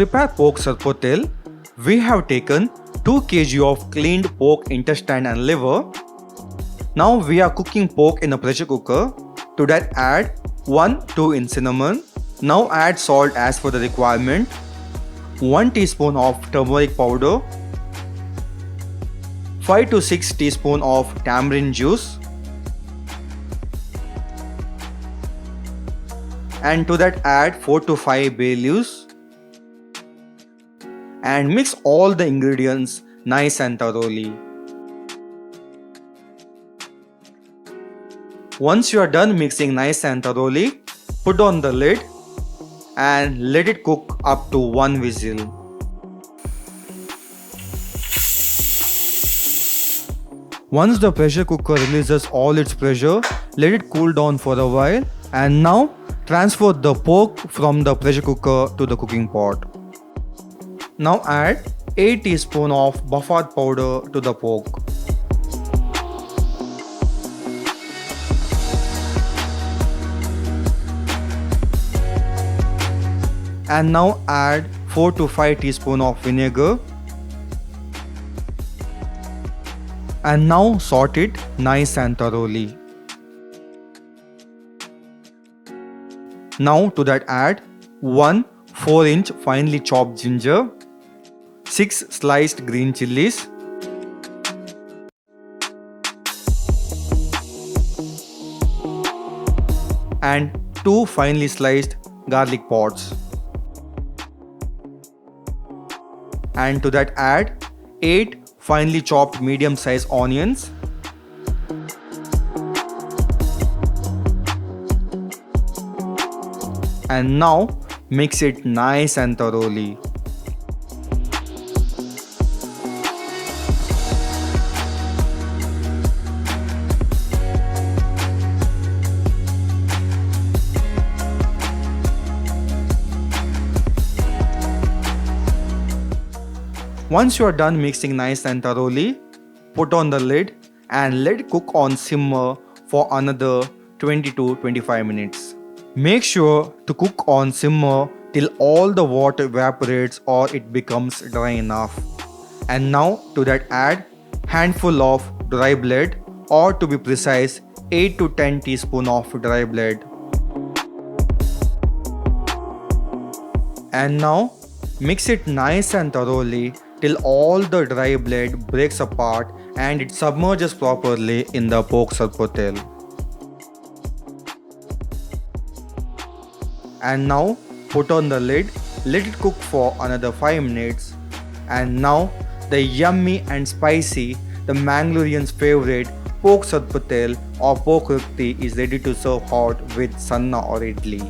prepare pork Sorpotel, we have taken 2 kg of cleaned pork intestine and liver. Now we are cooking pork in a pressure cooker. To that add 1-2 in cinnamon. Now add salt as per the requirement. 1 teaspoon of turmeric powder. 5 to 6 teaspoon of tamarind juice. And to that add 4 to 5 bay leaves. And mix all the ingredients nice and thoroughly. Once you are done mixing nice and thoroughly, put on the lid and let it cook up to 1 whistle. Once the pressure cooker releases all its pressure, let it cool down for a while, and now transfer the pork from the pressure cooker to the cooking pot. Now add 8 teaspoons of buffard powder to the pork. And now add 4 to 5 teaspoons of vinegar. And now salt it nice and thoroughly. Now to that add 1 4-inch finely chopped ginger, 6 sliced green chilies, and 2 finely sliced garlic pods. And to that add 8 finely chopped medium-sized onions, and now mix it nice and thoroughly. Once you are done mixing nice and thoroughly, put on the lid and let it cook on simmer for another 20 to 25 minutes. Make sure to cook on simmer till all the water evaporates or it becomes dry enough. And now to that add handful of dry blend, or to be precise 8 to 10 teaspoon of dry blend. And now mix it nice and thoroughly till all the dry blend breaks apart and it submerges properly in the pork Sorpotel. And now put on the lid, let it cook for another 5 minutes. And now the yummy and spicy, the Mangalorean's favorite pork Sorpotel or pork rukti is ready to serve hot with sanna or idli.